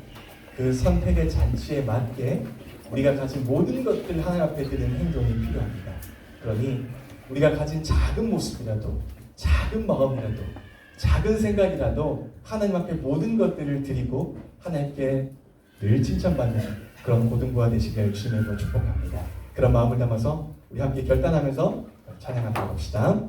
그 선택의 잔치에 맞게 우리가 가진 모든 것들 하나님 앞에 드리는 행동이 필요합니다. 그러니 우리가 가진 작은 모습이라도 작은 마음이라도 작은 생각이라도 하나님 앞에 모든 것들을 드리고 하나님께 늘 칭찬받는 그런 고등부가 되시길 주님의 이름으로 축복합니다. 그런 마음을 담아서 우리 함께 결단하면서 찬양 한번 봅시다.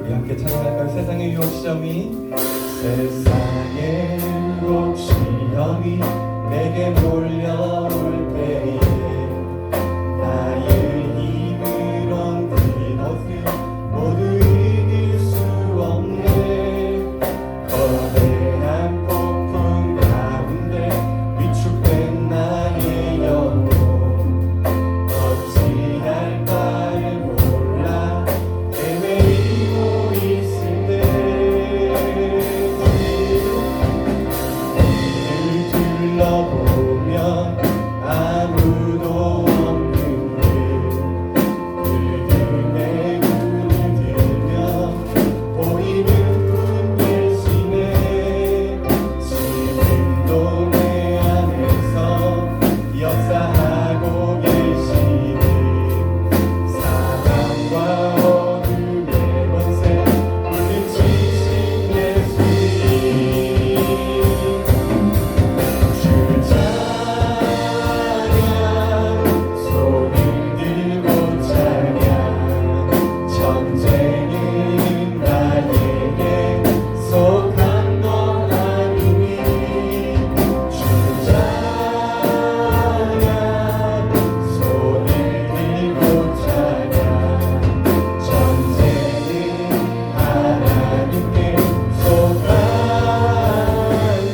우리 함께 찬양할까요? 세상의 유혹 시험이 세상의 유혹 시험이 내게 몰려올 때에 나의 힘으론 그것을 모두 이길 수 없네. 거대한 폭풍 가운데 위축된 나의 영혼 어찌할 바를 몰라 헤매이고 있을 때 둘러보면 아무도 없는데 그들의 눈을 들면 보이는 분 계시네. 지금도 내 안에서 역사하고 계시네. 사랑과 어둠의 권세 물리치신 예수님 손을 들고 찬양 전쟁은 나에게 속한 것 아니니 주 찬양 손을 들고 찬양 전쟁은 하나님께 속한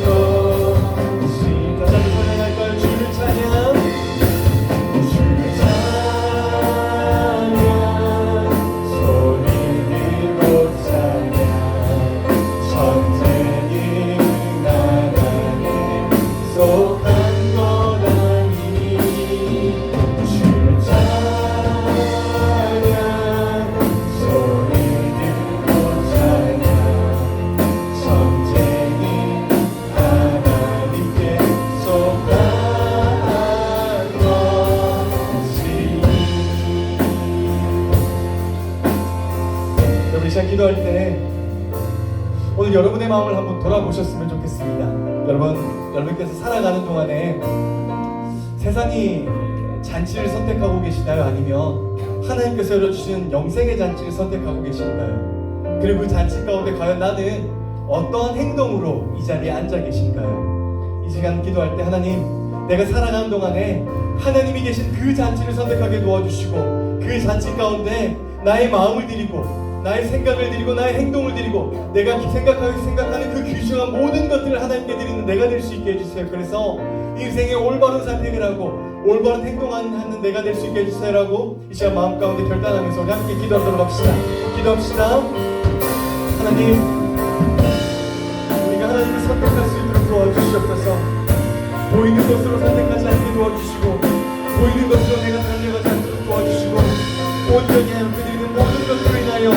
것이다. 찬양할 걸 주를 찬양 주를 찬양 소리 여러분 이 시간 기도할 때 오늘 여러분의 마음을 한번 돌아보셨으면 좋겠습니다. 여러분께서 살아가는 동안에 세상이 잔치를 선택하고 계시나요? 아니면 하나님께서 열어주신 영생의 잔치를 선택하고 계신가요? 그리고 그 잔치 가운데 과연 나는 어떠한 행동으로 이 자리에 앉아 계신가요? 이 시간 기도할 때 하나님, 내가 살아가는 동안에 하나님이 계신 그 잔치를 선택하게 도와주시고 그 잔치 가운데 나의 마음을 드리고 나의 생각을 드리고 나의 행동을 드리고 내가 생각하는 그 귀중한 모든 것들을 하나님께 드리는 내가 될 수 있게 해주세요. 그래서 인생의 올바른 선택을 하고 올바른 행동하는 내가 될 수 있게 해주세요라고 이 시간 마음 가운데 결단하면서 우리 함께 기도하도록 합시다. 기도합시다. 하나님, 우리가 하나님을 선택할 수 있도록 도와주시옵소서. 보이는 것으로 선택하지 않게 도와주시고 보이는 것으로 내가 달려가지 않도록 도와주시고 온전히 하나님께 드리는 모든 것들을 인하여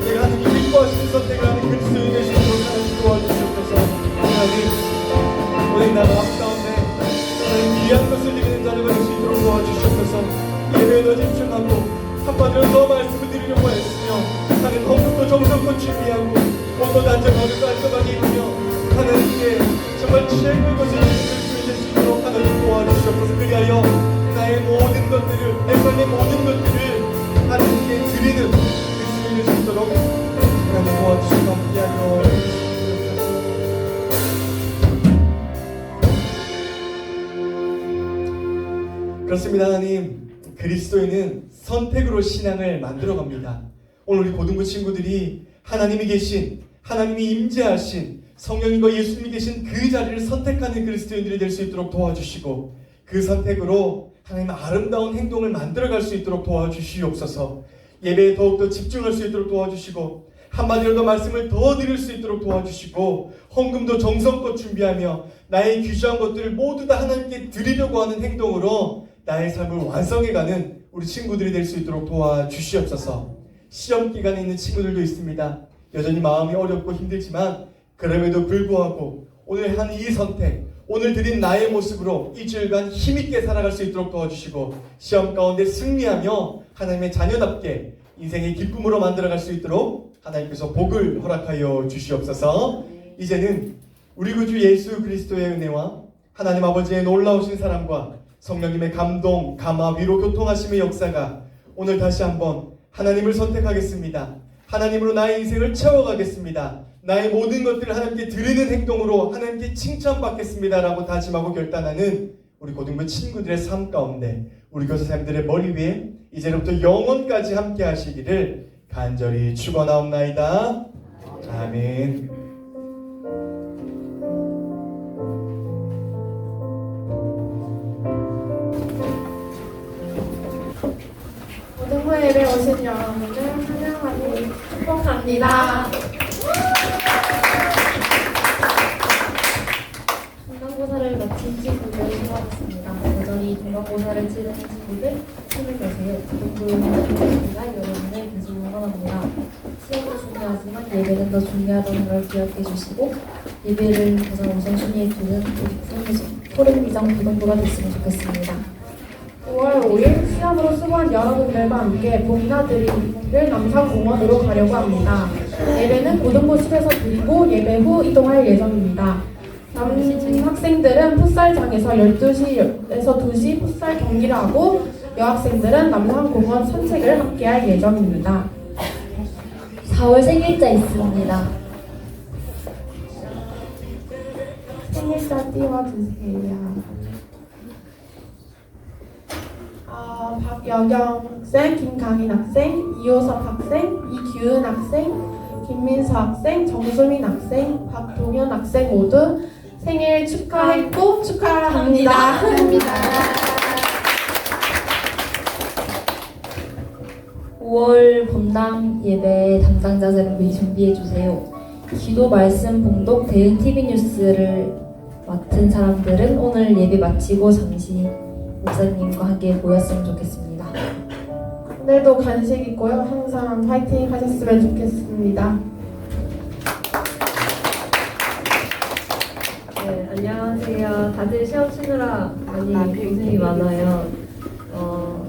내가 하나님 기뻐하시는 선택을 하는 그리스도인이 되시도록 하나님 도와주시옵소서. 하나님, 오늘 나 마음 가운데 하나님 귀한 것을 드리는 자녀가 될 수 있도록 도와주시옵소서. 예배에 더 집중하고 한마디로 더 말씀을 드리려고 했으며 하나님 헌금도 정성껏 준비하고 옷도 단정하고 깔끔하게 입으며 하나님께 정말 최고의 것을 드리는 그리스도인이 될 수 있도록 하나님 도와주시옵소서. 그리하여 나의 모든 것들을 내 삶의 모든 것들을 하나님께 드리는 그리스도인이 될 수 있도록 하나님 도와주시고 함께하여 그렇습니다. 하나님, 그리스도인은 선택으로 신앙을 만들어갑니다. 오늘 우리 고등부 친구들이 하나님이 계신, 하나님이 임재하신 성령님과 예수님이 계신 그 자리를 선택하는 그리스도인들이 될 수 있도록 도와주시고 그 선택으로 하나님 아름다운 행동을 만들어갈 수 있도록 도와주시옵소서. 예배에 더욱더 집중할 수 있도록 도와주시고 한마디로 더 말씀을 더 드릴 수 있도록 도와주시고 헌금도 정성껏 준비하며 나의 귀중한 것들을 모두 다 하나님께 드리려고 하는 행동으로 나의 삶을 완성해가는 우리 친구들이 될 수 있도록 도와주시옵소서. 시험 기간에 있는 친구들도 있습니다. 여전히 마음이 어렵고 힘들지만 그럼에도 불구하고 오늘 한 이 선택, 오늘 드린 나의 모습으로 일주일간 힘있게 살아갈 수 있도록 도와주시고 시험 가운데 승리하며 하나님의 자녀답게 인생의 기쁨으로 만들어갈 수 있도록 하나님께서 복을 허락하여 주시옵소서. 이제는 우리 구주 예수 그리스도의 은혜와 하나님 아버지의 놀라우신 사랑과 성령님의 감동, 감화, 위로, 교통하심의 역사가 오늘 다시 한번 하나님을 선택하겠습니다. 하나님으로 나의 인생을 채워가겠습니다. 나의 모든 것들을 하나님께 드리는 행동으로 하나님께 칭찬받겠습니다 라고 다짐하고 결단하는 우리 고등부 친구들의 삶 가운데 우리 교사님들의 머리 위에 이제부터 영원까지 함께 하시기를 간절히 축원하옵나이다. 아멘. 고등부 예배 오신 여러분을 환영하고 축복합니다. 중간고사를 마친 친구들을 소개하겠습니다. 여전히 중간고사를 치르는 친구들 힘을 내세요. 고등부가 여러분의 빚을 응원합니다. 시험도 중요하지만 예배는 더 중요하다는 걸 기억해 주시고 예배를 가장 우선순위에 두는 소름미정 고등부가 됐으면 좋겠습니다. 5월 5일 시험으로 수고한 여러분들과 함께 봄나들이를 남산공원으로 가려고 합니다. 예배는 고등부실에서 드리고 예배 후 이동할 예정입니다. 남학생들은 풋살장에서 12시에서 2시 풋살 경기를 하고 여학생들은 남산공원 산책을 함께할 예정입니다. 4월 생일자 있습니다. 생일자 띄워주세요. 박여경 학생, 김강인 학생, 이호섭 학생, 이규은 학생, 김민서 학생, 정수민 학생, 박동현 학생 모두 생일 축하했고 축하합니다. 5월 본당 예배 담당자들을 미리 준비해주세요. 기도, 말씀, 봉독, 대응 TV 뉴스를 맡은 사람들은 오늘 예배 마치고 잠시 목사님과 함께 모였으면 좋겠습니다. 오늘도 간식 있고요. 항상 파이팅 하셨으면 좋겠습니다. 네, 안녕하세요. 다들 시험 치느라 많이 고생이 많아요.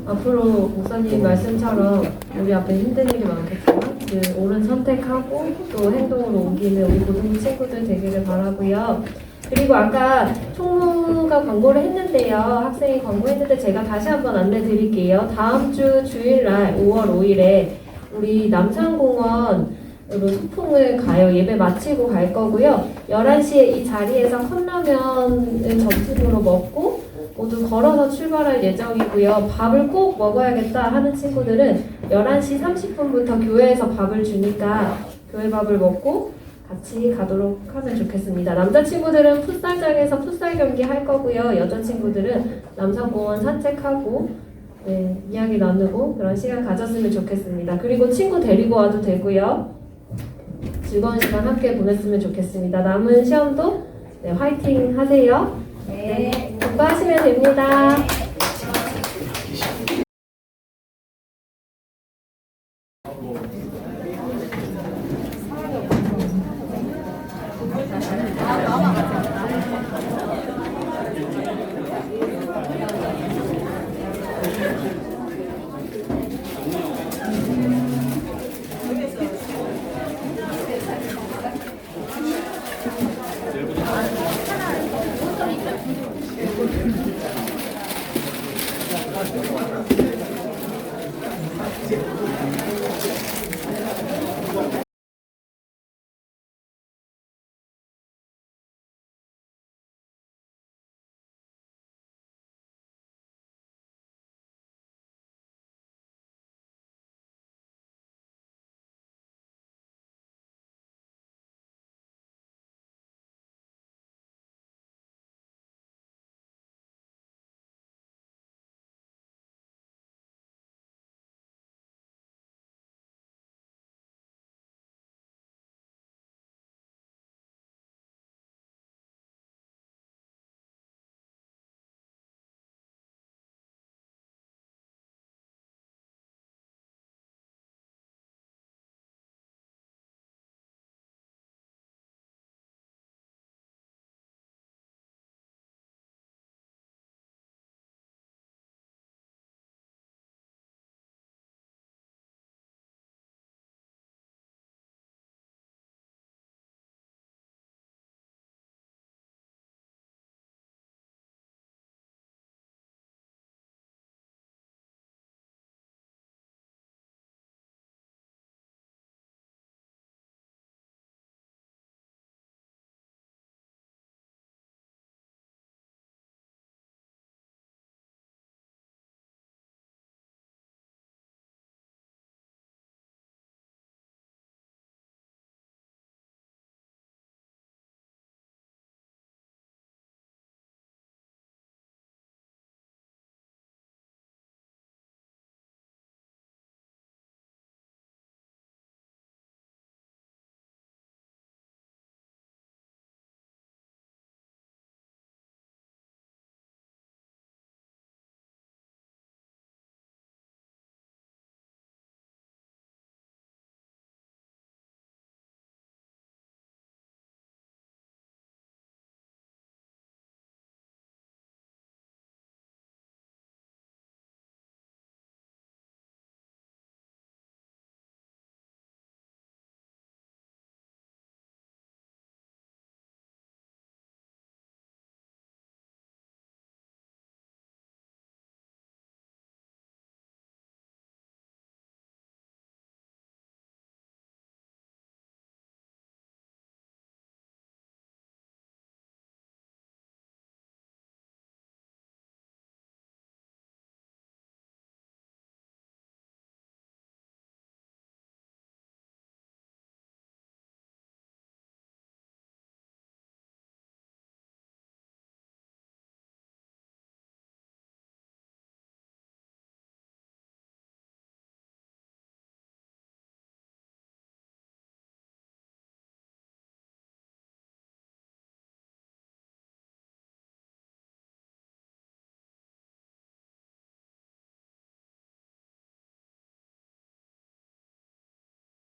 앞으로 목사님 말씀처럼 우리 앞에 힘든 일이 많겠지만 그 옳은 선택하고 또 행동으로 옮기는 우리 고등부 친구들 되기를 바라고요. 그리고 아까 총무가 광고를 했는데요. 학생이 광고했는데 제가 다시 한번 안내 드릴게요. 다음 주 주일날 5월 5일에 우리 남산공원으로 소풍을 가요. 예배 마치고 갈 거고요. 11시에 이 자리에서 컵라면을 점심으로 먹고 모두 걸어서 출발할 예정이고요. 밥을 꼭 먹어야겠다 하는 친구들은 11시 30분부터 교회에서 밥을 주니까 교회 밥을 먹고 같이 가도록 하면 좋겠습니다. 남자친구들은 풋살장에서 풋살 경기 할 거고요. 여자친구들은 남산공원 산책하고 이야기 나누고 그런 시간 가졌으면 좋겠습니다. 그리고 친구 데리고 와도 되고요. 즐거운 시간 함께 보냈으면 좋겠습니다. 남은 시험도 화이팅 하세요. 네, 공부하시면 됩니다.